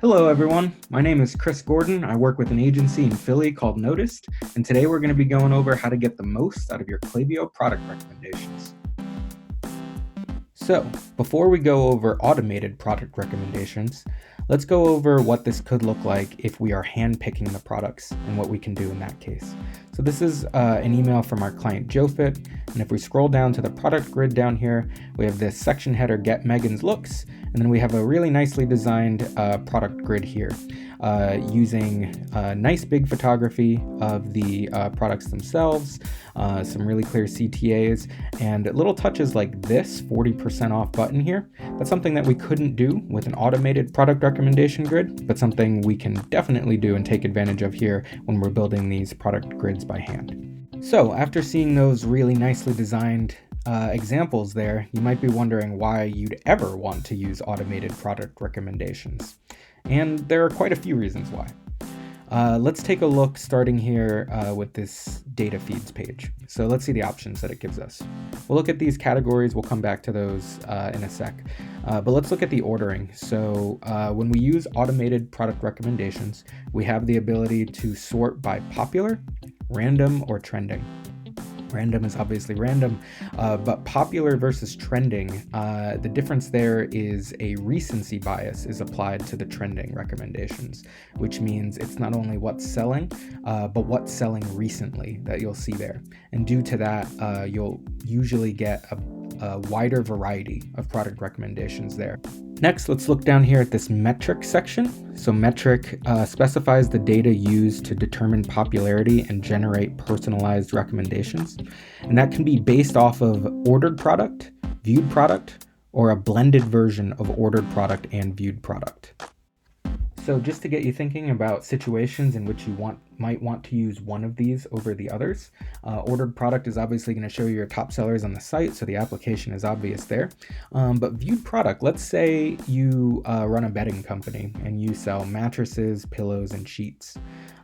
Hello, everyone. My name is Chris Gordon. I work with an agency in Philly called Noticed, and today we're going to be going over how to get the most out of your Klaviyo product recommendations. So, before we go over automated product recommendations, let's go over what this could look like if we are hand-picking the products and what we can do in that case. So this is an email from our client JoeFit, and if we scroll down to the product grid down here, we have this section header, Get Megan's Looks, and then we have a really nicely designed product grid here using nice big photography of the products themselves, some really clear CTAs, and little touches like this 40% off button here. That's something that we couldn't do with an automated product recommendation grid, but something we can definitely do and take advantage of here when we're building these product grids by hand. So after seeing those really nicely designed examples there, you might be wondering why you'd ever want to use automated product recommendations. And there are quite a few reasons why. Let's take a look starting here with this data feeds page. So let's see the options that it gives us. We'll look at these categories. We'll come back to those in a sec. But let's look at the ordering. So when we use automated product recommendations, we have the ability to sort by popular, random, or trending. Random is obviously random, but popular versus trending, the difference there is a recency bias is applied to the trending recommendations, which means it's not only what's selling, but what's selling recently that you'll see there. And due to that, you'll usually get a wider variety of product recommendations there. Next, let's look down here at this metric section. So metric specifies the data used to determine popularity and generate personalized recommendations. And that can be based off of ordered product, viewed product, or a blended version of ordered product and viewed product. So just to get you thinking about situations in which you might want to use one of these over the others, ordered product is obviously going to show you your top sellers on the site, so the application is obvious there. But viewed product, let's say you run a bedding company and you sell mattresses, pillows, and sheets.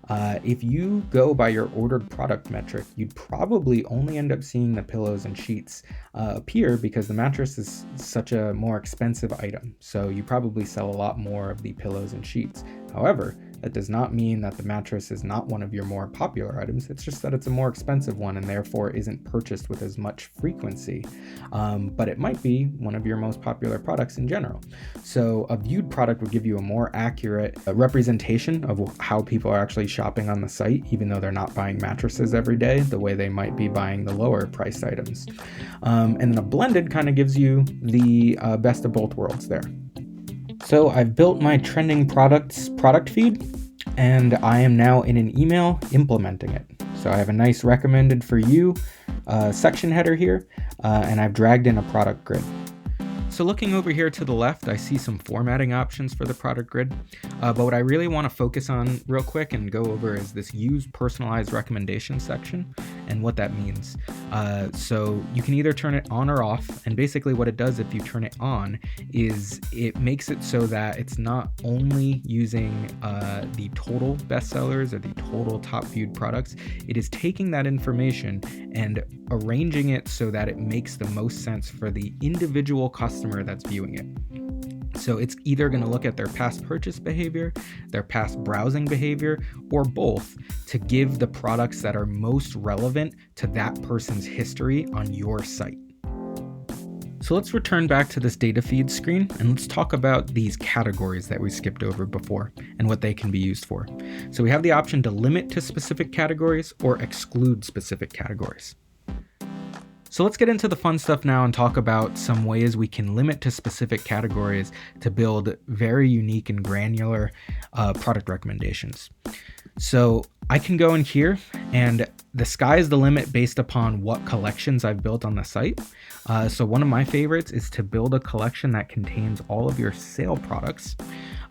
If you go by your ordered product metric, you'd probably only end up seeing the pillows and sheets appear because the mattress is such a more expensive item. So you probably sell a lot more of the pillows and sheets. However, that does not mean that the mattress is not one of your more popular items. It's just that it's a more expensive one and therefore isn't purchased with as much frequency. But it might be one of your most popular products in general. So a viewed product would give you a more accurate representation of how people are actually shopping on the site, even though they're not buying mattresses every day, the way they might be buying the lower priced items. And then a blended kind of gives you the best of both worlds there. So I've built my trending products product feed, and I am now in an email implementing it. So I have a nice recommended for you section header here, and I've dragged in a product grid. So looking over here to the left, I see some formatting options for the product grid, but what I really want to focus on real quick and go over is this use personalized recommendation section and what that means. So you can either turn it on or off, and basically what it does if you turn it on is it makes it so that it's not only using the total bestsellers or the total top viewed products. It is taking that information and arranging it so that it makes the most sense for the individual customer that's viewing it. So it's either going to look at their past purchase behavior, their past browsing behavior, or both to give the products that are most relevant to that person's history on your site. So let's return back to this data feed screen and let's talk about these categories that we skipped over before and what they can be used for. So we have the option to limit to specific categories or exclude specific categories. So let's get into the fun stuff now and talk about some ways we can limit to specific categories to build very unique and granular product recommendations. So I can go in here and the sky is the limit based upon what collections I've built on the site. So one of my favorites is to build a collection that contains all of your sale products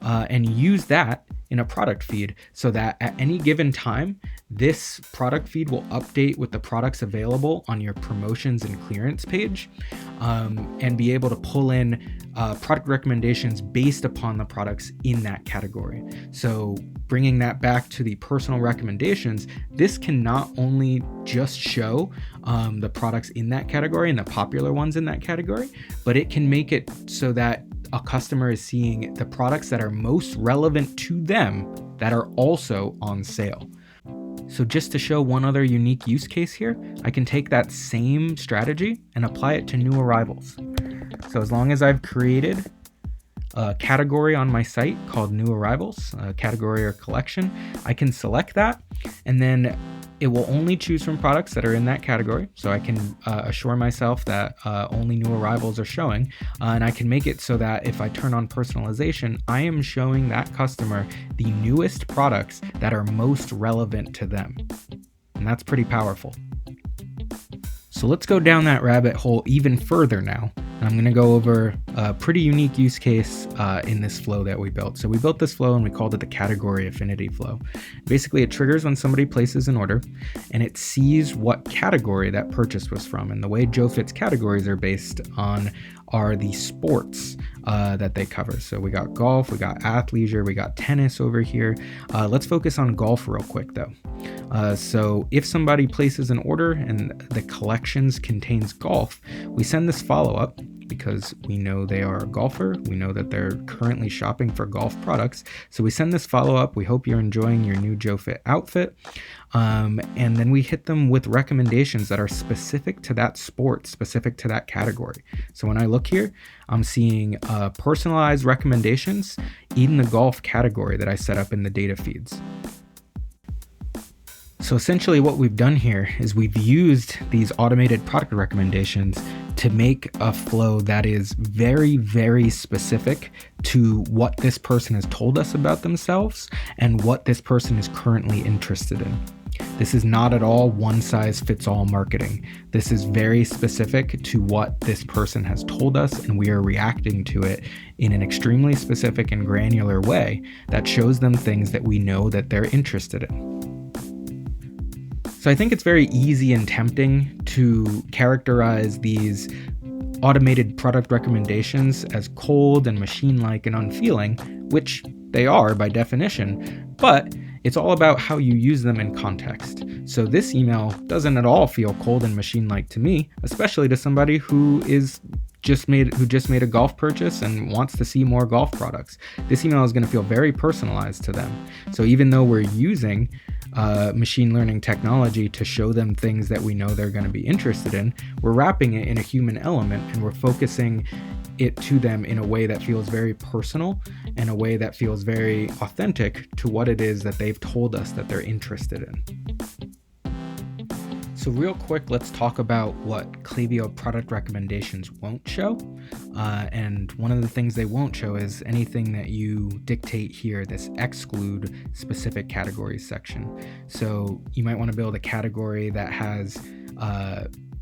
and use that in a product feed so that at any given time, this product feed will update with the products available on your promotions and clearance page and be able to pull in product recommendations based upon the products in that category. So bringing that back to the personal recommendations, this can not only just show the products in that category and the popular ones in that category, but it can make it so that a customer is seeing the products that are most relevant to them that are also on sale. So just to show one other unique use case here, I can take that same strategy and apply it to new arrivals. So as long as I've created a category on my site called new arrivals, a category or collection, I can select that, and then it will only choose from products that are in that category. So I can assure myself that only new arrivals are showing, and I can make it so that if I turn on personalization, I am showing that customer the newest products that are most relevant to them. And that's pretty powerful. So let's go down that rabbit hole even further now. I'm going to go over a pretty unique use case in this flow that we built. So we built this flow and we called it the category affinity flow. Basically, it triggers when somebody places an order and it sees what category that purchase was from. And the way JoeFit's categories are based on are the sports that they cover. So we got golf, we got athleisure, we got tennis over here. Let's focus on golf real quick though. So if somebody places an order and the collections contains golf, we send this follow-up because we know they are a golfer. We know that they're currently shopping for golf products. So we send this follow-up. We hope you're enjoying your new JoeFit outfit. And then we hit them with recommendations that are specific to that sport, specific to that category. So when I look here, I'm seeing personalized recommendations in the golf category that I set up in the data feeds. So essentially what we've done here is we've used these automated product recommendations to make a flow that is very, very specific to what this person has told us about themselves and what this person is currently interested in. This is not at all one size fits all marketing. This is very specific to what this person has told us, and we are reacting to it in an extremely specific and granular way that shows them things that we know that they're interested in. So I think it's very easy and tempting to characterize these automated product recommendations as cold and machine-like and unfeeling, which they are by definition, but it's all about how you use them in context. So this email doesn't at all feel cold and machine-like to me, especially to somebody who just made a golf purchase and wants to see more golf products. This email is going to feel very personalized to them. So even though we're using machine learning technology to show them things that we know they're going to be interested in, we're wrapping it in a human element and we're focusing it to them in a way that feels very personal and a way that feels very authentic to what it is that they've told us that they're interested in. So real quick, let's talk about what Klaviyo product recommendations won't show. And one of the things they won't show is anything that you dictate here, this exclude specific categories section. So you might want to build a category that has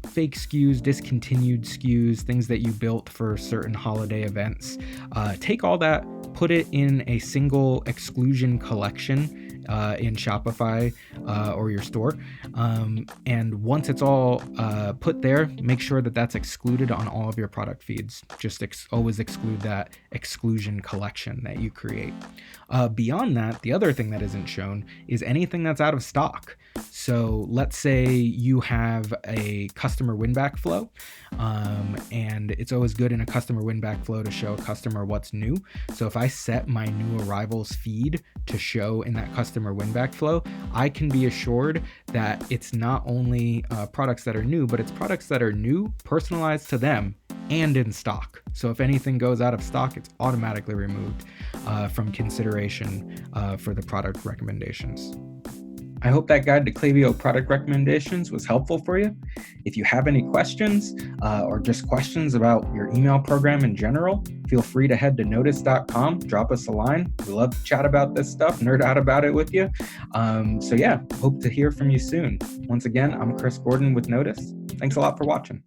fake SKUs, discontinued SKUs, things that you built for certain holiday events. Take all that, put it in a single exclusion collection in Shopify or your store. And once it's all put there, make sure that that's excluded on all of your product feeds. Just always exclude that exclusion collection that you create. Beyond that, the other thing that isn't shown is anything that's out of stock. So let's say you have a customer win-back flow, and it's always good in a customer win-back flow to show a customer what's new. So if I set my new arrivals feed to show in that customer win-back flow, I can be assured that it's not only products that are new, but it's products that are new, personalized to them, and in stock. So if anything goes out of stock, it's automatically removed from consideration for the product recommendations. I hope that guide to Klaviyo product recommendations was helpful for you. If you have any questions or just questions about your email program in general, feel free to head to notice.com, drop us a line. We love to chat about this stuff, nerd out about it with you. So yeah, hope to hear from you soon. Once again, I'm Chris Gordon with Notice. Thanks a lot for watching.